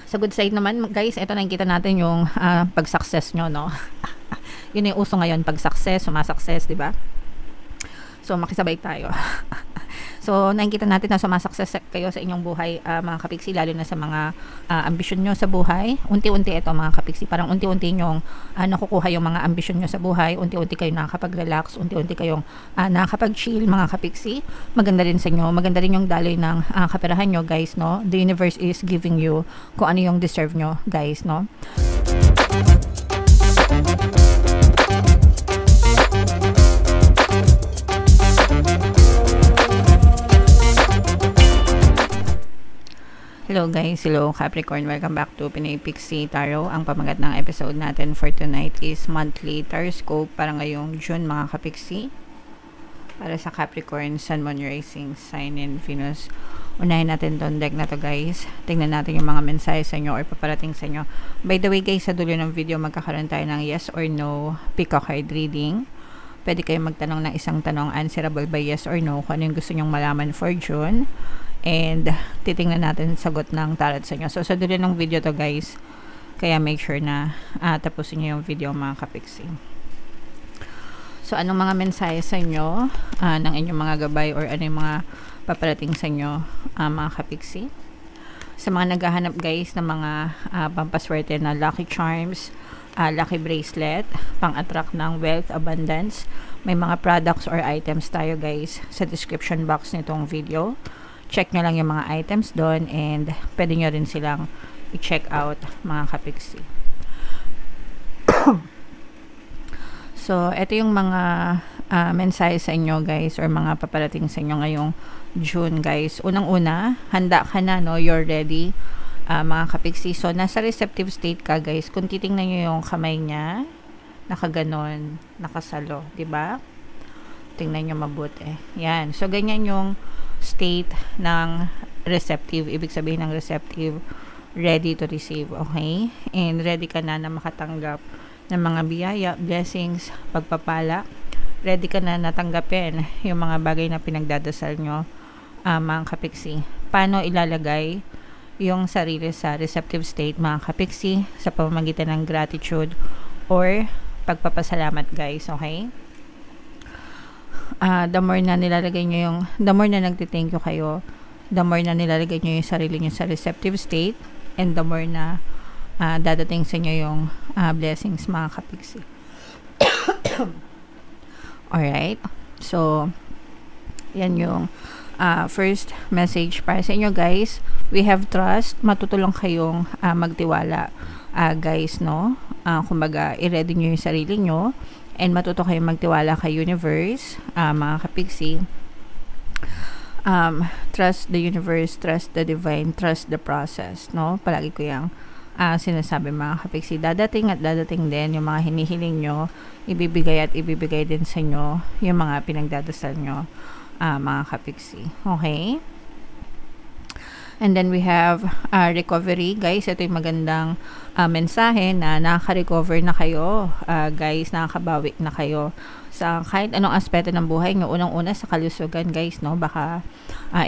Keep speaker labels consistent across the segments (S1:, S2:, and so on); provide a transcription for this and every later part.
S1: Sa good side naman, guys, ito nakikita natin yung pag-success nyo, no? Yun yung uso ngayon, pag-success, sumasukses, di ba? So, makisabay tayo. So, nakikita natin na sumasukses kayo sa inyong buhay, mga kapiksi, lalo na sa mga ambisyon nyo sa buhay. Unti-unti ito, mga kapiksi. Parang unti-unti nyong nakukuha yung mga ambisyon nyo sa buhay. Unti-unti kayo nakakapag-relax. Unti-unti kayong nakakapag-chill, mga kapiksi. Maganda rin sa inyo. Maganda rin yung daloy ng kaperahan nyo, guys, no? The universe is giving you kung ano yung deserve nyo, guys, no? Hello guys, hello Capricorn, welcome back to Pinay Pixie Tarot. Ang pamagat ng episode natin for tonight is monthly Taroscope para ngayong June, mga kapiksi. Para sa Capricorn, Sun, Moon, Rising, Sign, and Venus. Unahin natin tong deck na to, guys. Tingnan natin yung mga mensahe sa inyo or paparating sa inyo. By the way guys, sa dulo ng video magkakaroon tayo ng yes or no pick a card reading. Pwede kayong magtanong ng isang tanong answerable by yes or no kung ano yung gusto nyong malaman for June. And titingnan natin sagot ng tarot sa inyo. So sa dulo ng video to, guys, kaya make sure na tapusin nyo yung video, mga kapiksi. So anong mga mensahe sa inyo ng inyong mga gabay or ano yung mga paparating sa inyo, mga kapiksi? Sa mga naghahanap, guys, ng mga pampaswerte na lucky charms, lucky bracelet, pang-attract ng wealth, abundance, may mga products or items tayo, guys, sa description box nitong video. Check nyo lang yung mga items doon and pwede nyo rin silang i-check out, mga kapiksi. So, ito yung mga mensahe sa inyo, guys, or mga paparating sa inyo ngayong June, guys. Unang-una, handa ka na, no? You're ready, mga kapiksi. So, nasa receptive state ka, guys. Kung titingnan nyo yung kamay niya, nakaganon, nakasalo, diba? Tingnan nyo mabuti. Yan. So, ganyan yung state ng receptive. Ibig sabihin ng receptive, ready to receive, okay? And ready ka na makatanggap ng mga biyaya, blessings, pagpapala. Ready ka na natanggapin yung mga bagay na pinagdadasal nyo, mga kapiksi. Paano ilalagay yung sarili sa receptive state, mga kapiksi? Sa pamamagitan ng gratitude or pagpapasalamat, guys, okay? The more na nilalagay nyo yung, the more na nagtithank you kayo, the more na nilalagay nyo yung sarili nyo sa receptive state, and the more na dadating sa inyo yung blessings, mga kapiksi. Alright, so yan yung first message para sa inyo, guys. We have trust. Matutulong kayong magtiwala, guys, no? Kumbaga, i-ready nyo yung sarili nyo and matuto kayong magtiwala kay universe, mga kapiksi. Trust the universe, trust the divine, trust the process, no? Palagi ko yung sinasabi, mga kapiksi. Dadating at dadating din yung mga hinihiling nyo, ibibigay at ibibigay din sa inyo yung mga pinagdadasal nyo, mga kapiksi. Okay? And then we have recovery, guys. Ito yung magandang mensahe na nakaka-recover na kayo, guys, nakakabawi na kayo sa kahit anong aspeto ng buhay nyo. Unang-una sa kalusugan, guys, no? Baka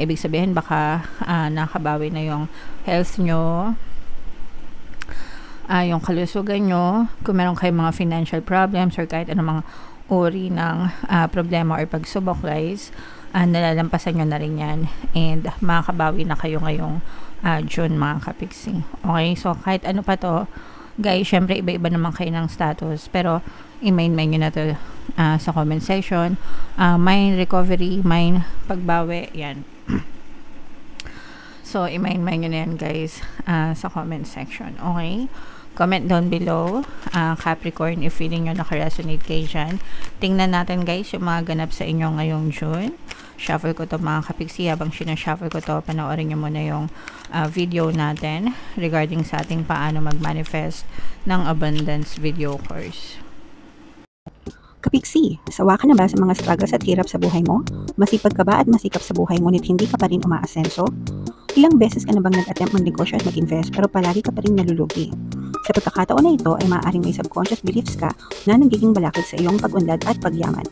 S1: ibig sabihin baka nakakabawi na yung health nyo, yung kalusugan nyo. Kung meron kayong mga financial problems or kahit anong mga uri ng problema or pagsubok, guys, nalalampasan nyo na rin yan and makakabawi na kayo ngayong June, mga kapiksi. Okay, so kahit ano pa to, guys, syempre iba-iba naman kayo ng status, pero i-main nyo na to sa comment section. Mind recovery, mind pagbawi, yan. So i-main nyo na yan, guys, sa comment section. Okay, comment down below, Capricorn, if feeling nyo naka-resonate kayo dyan. Tingnan natin, guys, yung mga ganap sa inyo ngayong June. Shuffle ko to, mga kapiksi. Habang sinashuffle ko to, panoorin nyo muna yung video natin regarding sa ating paano mag-manifest ng abundance video course.
S2: Kapiksi, sawa ka na ba sa mga struggles at hirap sa buhay mo? Masipag ka ba at masikap sa buhay ngunit hindi ka pa rin umaasenso? Ilang beses ka na bang nag-attempt mag-negosyo at mag-invest pero palagi ka pa rin nalulugi? Sa pagkakataon na ito ay maaaring may subconscious beliefs ka na nagiging balakid sa iyong pag-unlad at pagyaman.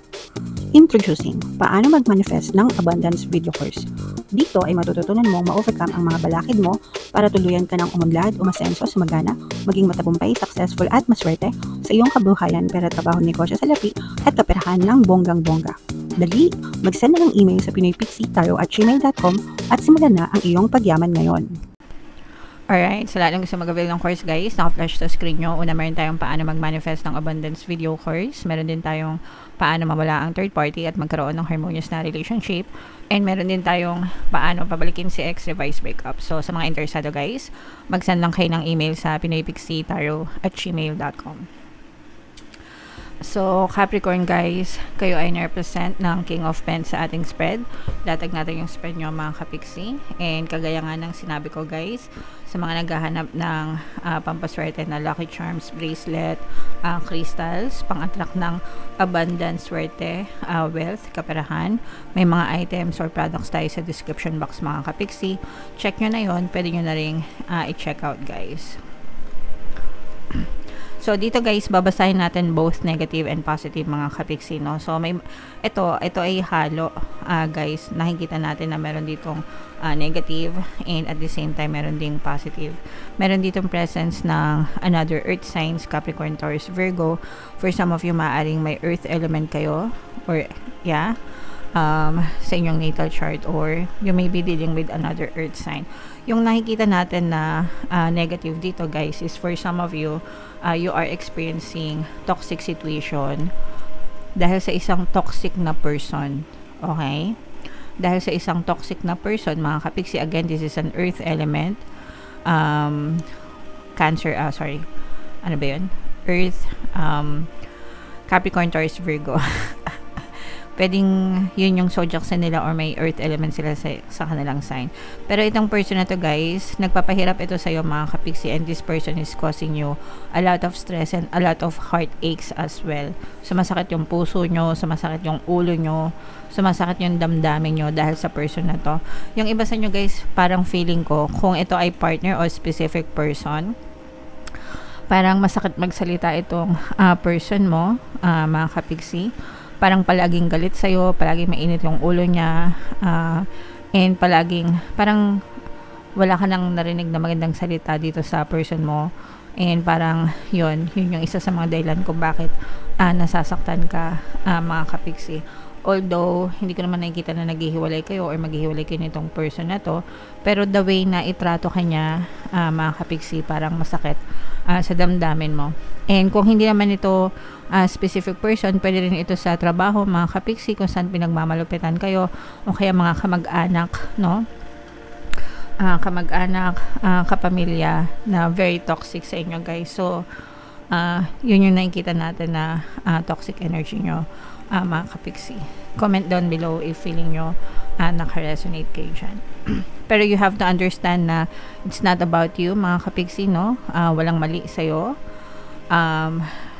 S2: Introducing, paano mag-manifest ng abundance video course. Dito ay matututunan mong ma-overcome ang mga balakid mo para tuluyan ka ng umunlad, umasenso, sumagana, maging matagumpay, successful at maswerte sa iyong kabuhayan, pera, trabaho, negosyo, salapi at kaperahan ng bonggang-bongga. Dali, mag-send na ng email sa pinoypixietaro@gmail.com at simulan na ang iyong pagyaman ngayon.
S1: Alright, sa lahat ng gusto mag-avail ng course guys, naka-flash sa screen nyo. Una, meron tayong paano mag-manifest ng abundance video course. Meron din tayong paano mawala ang third party at magkaroon ng harmonious na relationship. And meron din tayong paano pabalikin si ex, revise breakup. So, sa mga interesado guys, mag-send lang kayo ng email sa pinoypixietaro@gmail.com. So, Capricorn guys, kayo ay na-represent ng King of Pens sa ating spread. Latag natin yung spread nyo mga kapiksi. And kagaya nga ng sinabi ko guys, sa mga naghahanap ng pampaswerte na Lucky Charms bracelet, crystals, pang-attract ng abundance, swerte, wealth, kaperahan, may mga items or products tayo sa description box mga kapiksi. Check nyo na yon, pwede nyo na rin i-check out guys. So, dito guys, babasahin natin both negative and positive mga kapiksi, no? So, ito ay halo, guys. Nakikita natin na meron ditong negative and at the same time, meron ding positive. Meron ditong presence ng another earth signs, Capricorn, Taurus, Virgo. For some of you, maaaring may earth element kayo or, sa inyong natal chart or you may be dealing with another earth sign. Yung nakikita natin na negative dito guys is for some of you, you are experiencing toxic situation dahil sa isang toxic na person. Okay? Dahil sa isang toxic na person, mga kapiksi, again, this is an earth element. Cancer, ano ba yun? Earth, Capricorn, Taurus, Virgo. Pwedeng yun yung zodiac sign nila or may earth element sila sa kanilang sign. Pero itong person na to guys, nagpapahirap ito sa'yo mga kapiksi, and this person is causing you a lot of stress and a lot of heartaches as well. Sumasakit yung puso nyo, sumasakit yung ulo nyo, sumasakit yung damdamin nyo dahil sa person na to. Yung iba sa nyo guys, parang feeling ko, kung ito ay partner or specific person, parang masakit magsalita itong person mo, mga kapiksi. Parang palaging galit sa'yo, palaging mainit yung ulo niya, and palaging, parang wala ka nang narinig na magandang salita dito sa person mo, and parang yun yung isa sa mga dahilan kung bakit nasasaktan ka, mga kapiksi. Although, hindi ko naman nakikita na naghihiwalay kayo or maghihiwalay kayo nitong person na to, pero the way na itrato ka niya, mga kapiksi, parang masakit sa damdamin mo. And kung hindi naman ito specific person, pwede rin ito sa trabaho, mga kapiksi, kung saan pinagmamalupitan kayo, o kaya mga kamag-anak, no? Kamag-anak, kapamilya na very toxic sa inyo guys. So, yun yung nakikita natin na toxic energy nyo, mga kapiksi. Comment down below if feeling nyo naka-resonate kayo dyan. Pero you have to understand na it's not about you, mga kapiksi, no? Walang mali sa'yo.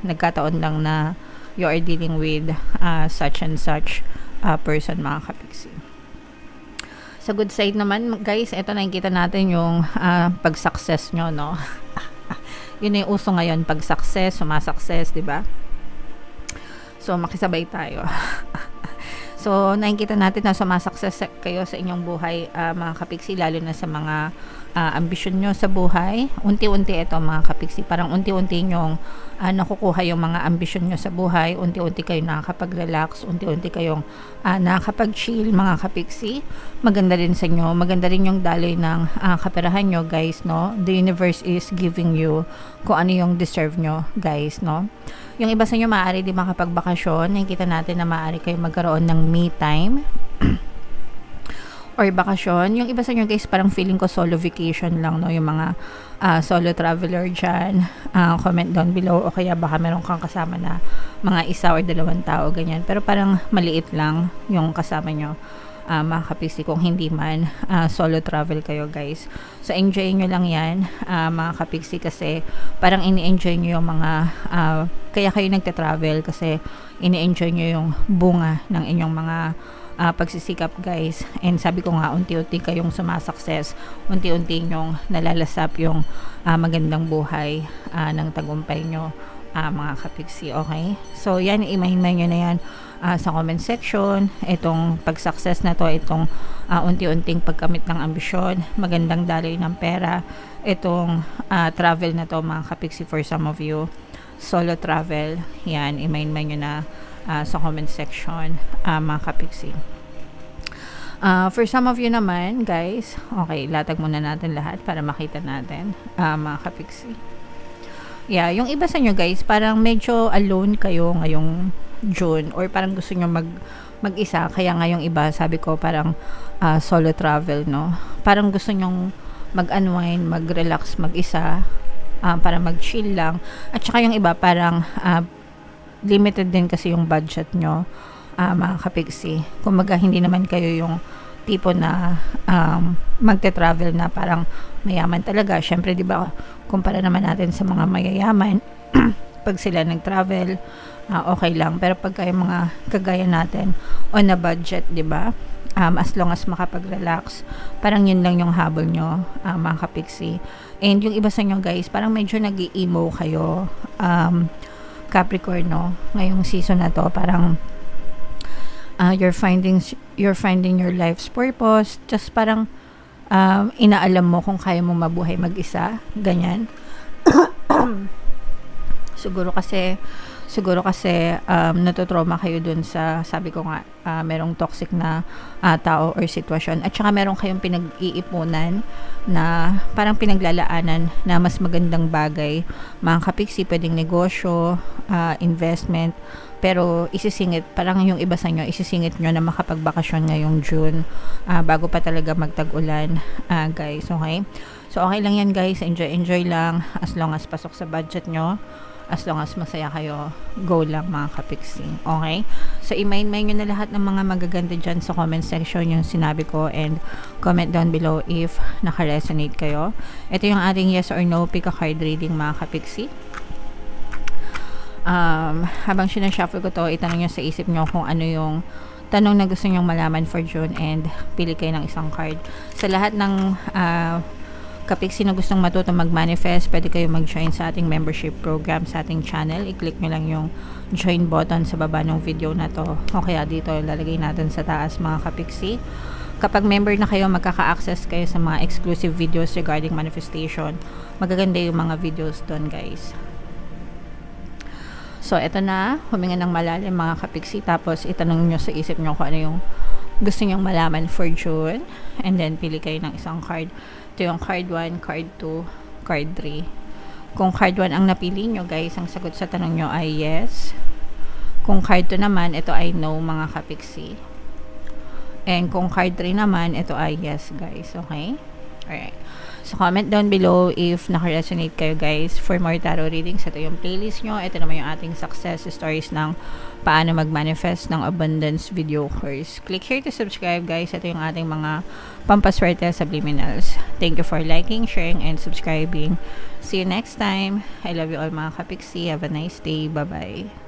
S1: Nagkataon lang na you are dealing with such and such person, mga kapiksi. Sa good side naman, guys, ito nakikita natin yung pag-success nyo, no? Yun na yung uso ngayon, pag-success, sumasuccess, diba? So, makisabay tayo. So, nakikita natin na sumasuccess kayo sa inyong buhay, mga kapiksi, lalo na sa mga ambisyon nyo sa buhay. Unti-unti ito, mga kapiksi, parang unti-unti nyong nakukuha yung mga ambisyon nyo sa buhay, unti-unti kayo nakakapag-relax, unti-unti kayong nakakapag-chill, mga kapiksi. Maganda rin sa inyo, maganda rin yung daloy ng kaperahan nyo, guys, no? The universe is giving you kung ano yung deserve nyo, guys, no? Yung iba sa inyo, maaari di makapagbakasyon. Nakikita natin na maaari kayo magkaroon ng me time or bakasyon. Yung iba sa inyo guys, parang feeling ko solo vacation lang, no? Yung mga solo traveler dyan, comment down below, o kaya baka meron kang kasama na mga isa or dalawang tao, ganyan. Pero parang maliit lang yung kasama nyo, mga kapiksi, kung hindi man solo travel kayo guys. So enjoy nyo lang yan, mga kapiksi, kasi parang ini-enjoy nyo yung mga kaya kayo nagte-travel kasi ini-enjoy nyo yung bunga ng inyong mga pagsisikap guys. And sabi ko nga, unti-unti kayong sumasukses, unti-unti nyong nalalasap yung magandang buhay ng tagumpay nyo, mga kapiksi. Okay, so yan, imahinay nyo na yan. sa comment section. Itong pag-success na to, itong unti-unting pagkamit ng ambisyon, magandang daloy ng pera, itong travel na to mga kapiksi, for some of you, solo travel, yan, i-main nyo na sa comment section mga kapiksi. For some of you naman guys, okay, latag muna natin lahat para makita natin mga kapiksi. Yeah, yung iba sa inyo guys, parang medyo alone kayo ngayong June, or parang gusto nyo mag-isa, kaya ngayong iba, sabi ko parang solo travel, no? Parang gusto nyong mag-unwind, mag-relax, mag-isa, para mag-chill lang. At saka yung iba, parang limited din kasi yung budget nyo, mga kapiksi. Kumaga, hindi naman kayo yung tipo na magte-travel na parang mayaman talaga. Syempre, di ba, kumpara naman natin sa mga mayayaman, pag sila nag-travel, okay lang. Pero pag kayo mga kagaya natin, on a budget, di ba? As long as makapag-relax, parang yun lang yung habol nyo, mga kapiksi. And yung iba sa inyo guys, parang medyo nag-i-emo kayo, Capricorn, no? Ngayong season na to, parang you're finding your life's purpose, just parang inaalam mo kung kaya mo mabuhay mag-isa, ganyan. siguro kasi natutrauma kayo dun sa, sabi ko nga, merong toxic na tao or sitwasyon, at saka meron kayong pinag-iipunan na parang pinaglalaanan na mas magandang bagay, mga kapiksi, pwedeng negosyo, investment, pero isisingit, parang yung iba sa inyo, isisingit nyo na makapagbakasyon ngayong June, bago pa talaga magtag-ulan, guys, okay? So okay lang yan guys, enjoy lang, as long as pasok sa budget nyo, as long as masaya kayo, go lang mga kapiksi, okay? So i-main nyo na lahat ng mga magaganda dyan sa comment section yung sinabi ko, and comment down below if naka-resonate kayo. Ito yung ating yes or no pick a card reading mga kapiksi. Habang sinashuffle ko to, itanong nyo sa isip nyo kung ano yung tanong na gusto nyong malaman for June, and pili kayo ng isang card. Sa lahat ng kapiksi na gustong matuto mag-manifest, pwede kayo mag-join sa ating membership program sa ating channel. I-click nyo lang yung join button sa baba ng video na to, o kaya dito lalagay natin sa taas mga kapiksi. Kapag member na kayo, magkaka-access kayo sa mga exclusive videos regarding manifestation. Magaganda yung mga videos doon guys. So eto na, huminga ng malalim mga kapiksi, tapos itanong nyo sa isip nyo kung ano yung gusto nyong malaman for June, and then pili kayo ng isang card. Ito yung card 1, card 2, card 3. Kung card 1 ang napili nyo guys, ang sagot sa tanong nyo ay yes. Kung card 2 naman, ito ay no mga kapiksi. And kung card 3 naman, ito ay yes guys, okay? Alright. So comment down below if naka-resonate kayo guys for more tarot readings. Ito yung playlist nyo. Ito naman yung ating success stories ng paano mag-manifest ng abundance video course. Click here to subscribe guys. Ito yung ating mga pampaswerte subliminals. Thank you for liking, sharing, and subscribing. See you next time. I love you all mga kapiksi. Have a nice day. Bye-bye.